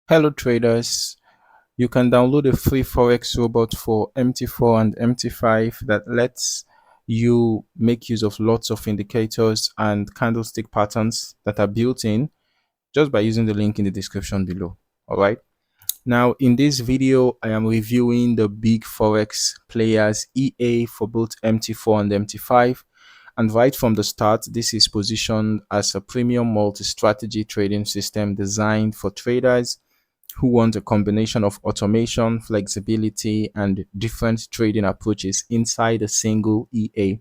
Hello traders, you can download a free Forex robot for MT4 and MT5 that lets you make use of lots of indicators and candlestick patterns that are built in just by using the link in the description below. Alright, now in this video, I am reviewing the big Forex Players EA for both MT4 and MT5. And right from the start, this is positioned as a premium multi-strategy trading system designed for traders who want a combination of automation, flexibility, and different trading approaches inside a single EA.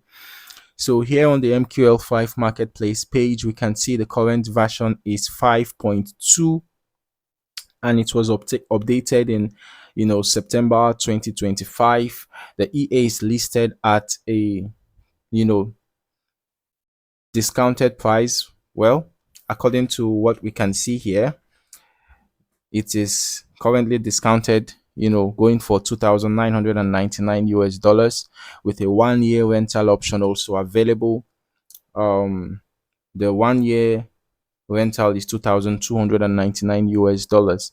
So here on the MQL5 Marketplace page, we can see the current version is 5.2 and it was updated in September 2025. The EA is listed at a discounted price. Well, according to what we can see here, it is currently discounted, going for 2,999 US dollars with a 1 year rental option also available. The 1 year rental is 2,299 US dollars.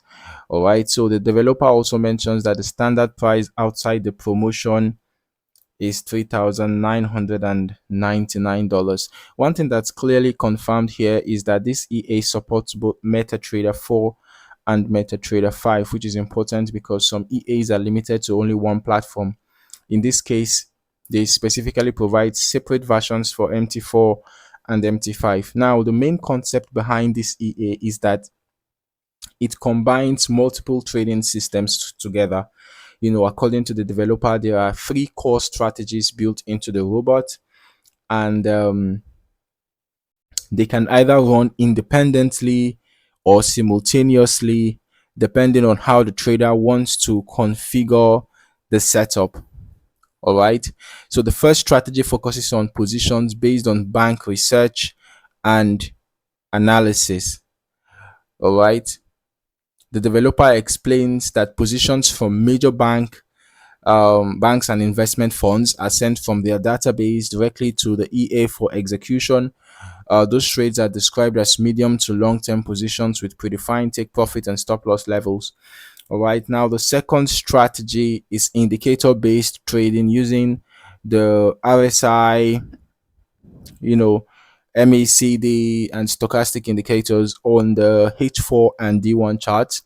All right. So the developer also mentions that the standard price outside the promotion is $3,999. One thing that's clearly confirmed here is that this EA supports both MetaTrader 4 and MetaTrader 5, which is important because some EAs are limited to only one platform. In this case, they specifically provide separate versions for MT4 and MT5. Now, the main concept behind this EA is that it combines multiple trading systems together. According to the developer, there are 3 core strategies built into the robot, and they can either run independently or simultaneously, depending on how the trader wants to configure the setup. All right. So the first strategy focuses on positions based on bank research and analysis. All right. The developer explains that positions from major banks and investment funds are sent from their database directly to the EA for execution. Those trades are described as medium to long-term positions with predefined take profit and stop loss levels. All right, now the second strategy is indicator-based trading using the RSI, MACD and stochastic indicators on the H4 and D1 charts.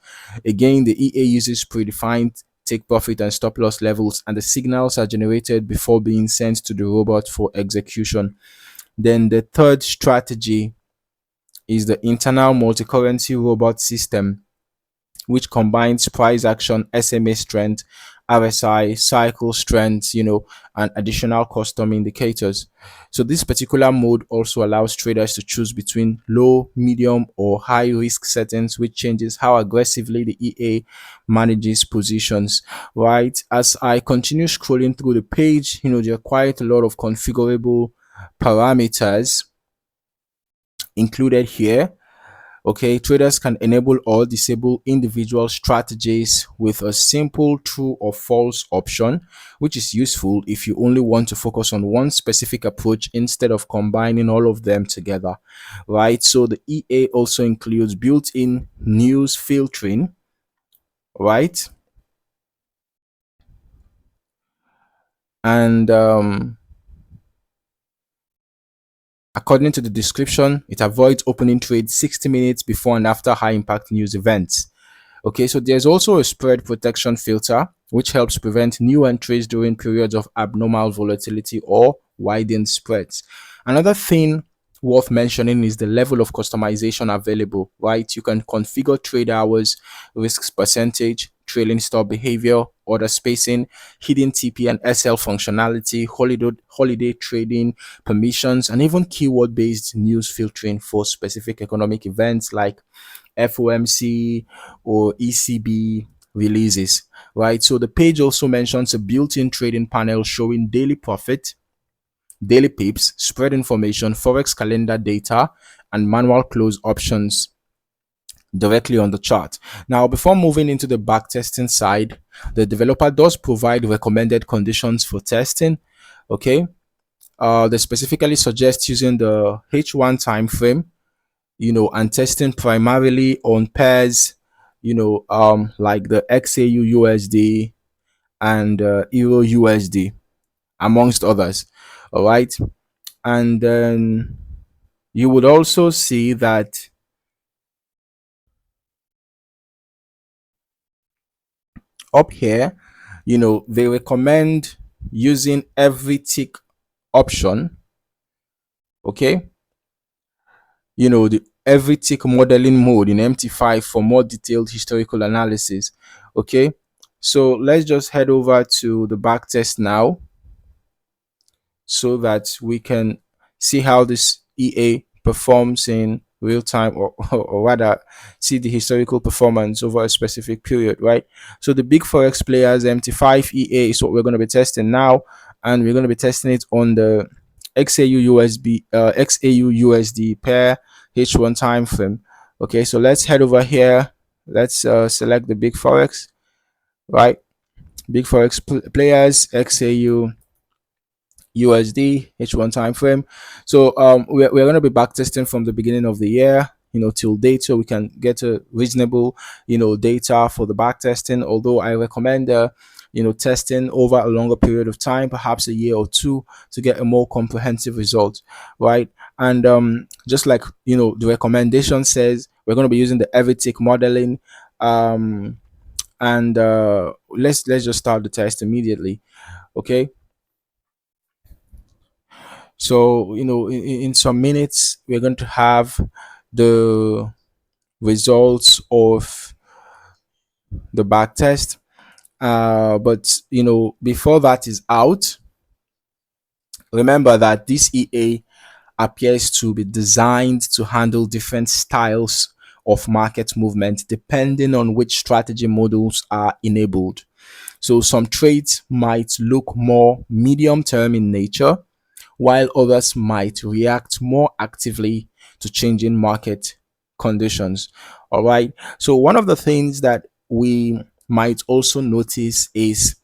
Again, the EA uses predefined take profit and stop loss levels, and the signals are generated before being sent to the robot for execution. Then the third strategy is the internal multicurrency robot system, which combines price action, SMA strength, RSI, cycle strength, and additional custom indicators. So this particular mode also allows traders to choose between low, medium, or high risk settings, which changes how aggressively the EA manages positions. Right. As I continue scrolling through the page, there are quite a lot of configurable parameters included here. Okay, traders can enable or disable individual strategies with a simple true or false option, which is useful if you only want to focus on one specific approach instead of combining all of them together, right? So the EA also includes built-in news filtering, right? And according to the description, it avoids opening trades 60 minutes before and after high impact news events. Okay, so there's also a spread protection filter, which helps prevent new entries during periods of abnormal volatility or widened spreads. Another thing worth mentioning is the level of customization available, right? You can configure trade hours, risks percentage, trailing stop behavior, order spacing, hidden TP and SL functionality, holiday trading permissions, and even keyword-based news filtering for specific economic events like FOMC or ECB releases, right? So the page also mentions a built-in trading panel showing daily profit, daily pips, spread information, forex calendar data, and manual close options directly on the chart. Now, before moving into the backtesting side, the developer does provide recommended conditions for testing. Okay, they specifically suggest using the H1 time frame, and testing primarily on pairs, like the XAU USD and Euro USD, amongst others. All right. And then you would also see that up here, they recommend using every tick option. Okay. The every tick modeling mode in MT5 for more detailed historical analysis. Okay. So let's just head over to the backtest now, so that we can see how this EA performs in real time, or rather see the historical performance over a specific period, right? So the big Forex Players MT5 EA is what we're going to be testing now, and we're going to be testing it on the XAU USD pair H1 time frame. Okay, so let's head over here. Let's select the big Forex, right? Big Forex Players XAU USD H1 time frame. So we're going to be backtesting from the beginning of the year, till date, so we can get a reasonable, data for the backtesting. Although I recommend testing over a longer period of time, perhaps a year or two, to get a more comprehensive result, right? And just like the recommendation says, we're going to be using the every tick modeling. And let's just start the test immediately. Okay. So, in some minutes, we're going to have the results of the back test. But, before that is out, remember that this EA appears to be designed to handle different styles of market movement depending on which strategy models are enabled. So some trades might look more medium term in nature, while others might react more actively to changing market conditions. All right. So, one of the things that we might also notice is,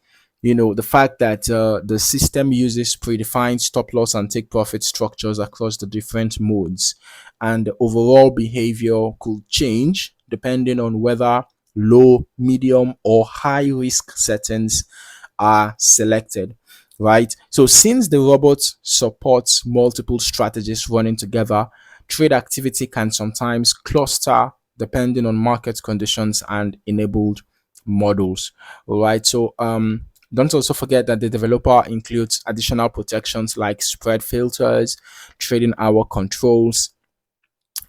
the fact that the system uses predefined stop loss and take profit structures across the different modes, and the overall behavior could change depending on whether low, medium, or high risk settings are selected, right? So since the robot supports multiple strategies running together, trade activity can sometimes cluster depending on market conditions and enabled models. All right. So don't also forget that the developer includes additional protections like spread filters, trading hour controls,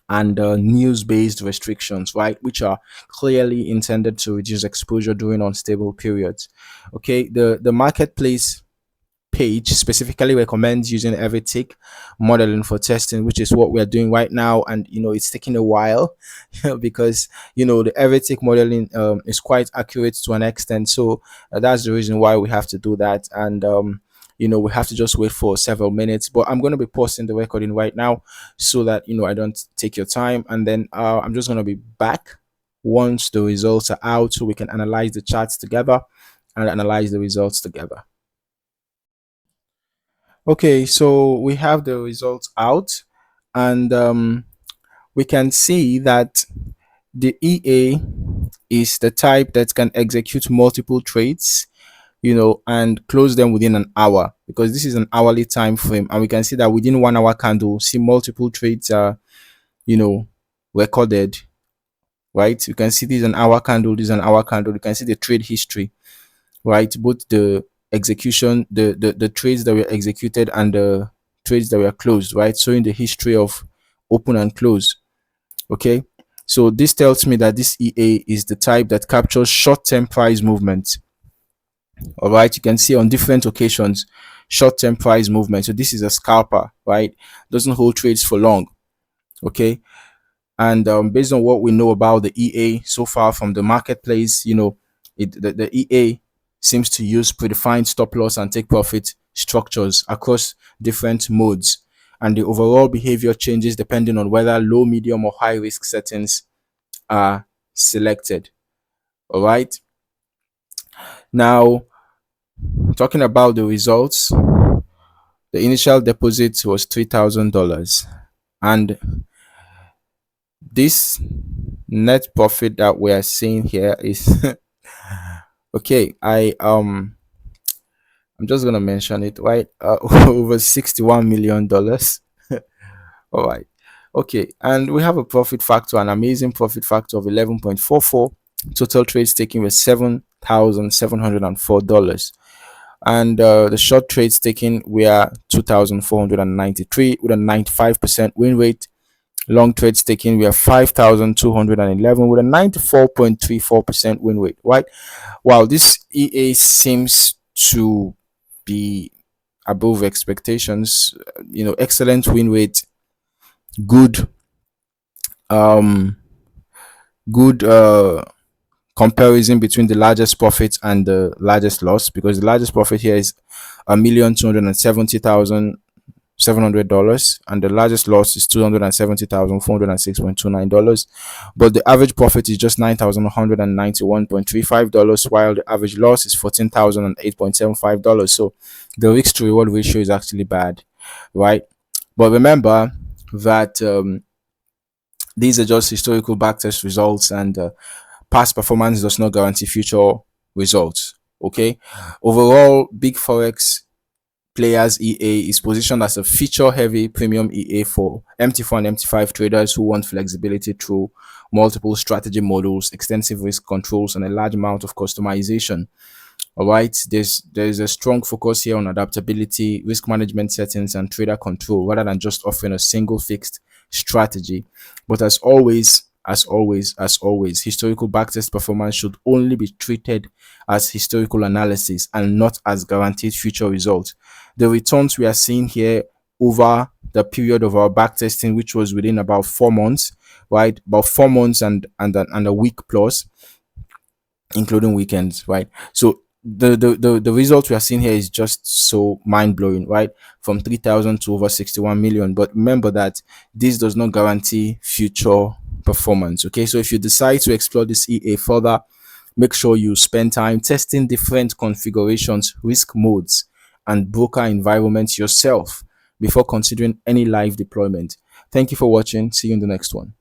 and news-based restrictions, right, which are clearly intended to reduce exposure during unstable periods. Okay, the marketplace page specifically recommends using every tick modeling for testing, which is what we're doing right now. And it's taking a while because the every tick modeling is quite accurate to an extent. So that's the reason why we have to do that. And we have to just wait for several minutes. But I'm going to be pausing the recording right now so that I don't take your time. And then I'm just going to be back once the results are out, so we can analyze the charts together and analyze the results together. Okay, so we have the results out, and we can see that the EA is the type that can execute multiple trades, and close them within an hour, because this is an hourly time frame. And we can see that within 1 hour candle, see multiple trades are, recorded, right? You can see this is an hour candle, this is an hour candle. You can see the trade history, right? Both the execution, the trades that were executed and the trades that were closed, right? So in the history of open and close. Okay. So this tells me that this EA is the type that captures short-term price movement. All right. You can see on different occasions, short-term price movement. So this is a scalper, right? Doesn't hold trades for long. Okay. And based on what we know about the EA so far from the marketplace, the EA seems to use predefined stop loss and take profit structures across different modes, and the overall behavior changes depending on whether low, medium, or high risk settings are selected. All right. Now, talking about the results, the initial deposit was $3,000, and this net profit that we are seeing here is okay. I'm just gonna mention it, right? Over $61 million. All right. Okay, and we have a profit factor, an amazing profit factor of 11.44. Total trades taken with $7,704, and the short trades taken were 2,493 with a 95% win rate. Long trades taken were 5,211 with a 94.34% win rate. Right. Wow, this EA seems to be above expectations. Excellent win rate, good um good comparison between the largest profit and the largest loss, because the largest profit here is $1,270,700, and the largest loss is $270,406.29. But the average profit is just $9,191.35, while the average loss is $14,008.75. So the risk to reward ratio is actually bad, right? But remember that these are just historical backtest results, and past performance does not guarantee future results. Okay. Overall, Big Forex Players EA is positioned as a feature heavy premium EA for MT4 and MT5 traders who want flexibility through multiple strategy models, extensive risk controls, and a large amount of customization. All right, there's a strong focus here on adaptability, risk management settings, and trader control, rather than just offering a single fixed strategy. But as always, historical backtest performance should only be treated as historical analysis and not as guaranteed future results. The returns we are seeing here over the period of our backtesting, which was within about 4 months, right? About 4 months and a week plus, including weekends, right? So the result we are seeing here is just so mind-blowing, right? From 3,000 to over 61 million. But remember that this does not guarantee future performance. Okay, so if you decide to explore this EA further, make sure you spend time testing different configurations, risk modes, and broker environments yourself before considering any live deployment. Thank you for watching. See you in the next one.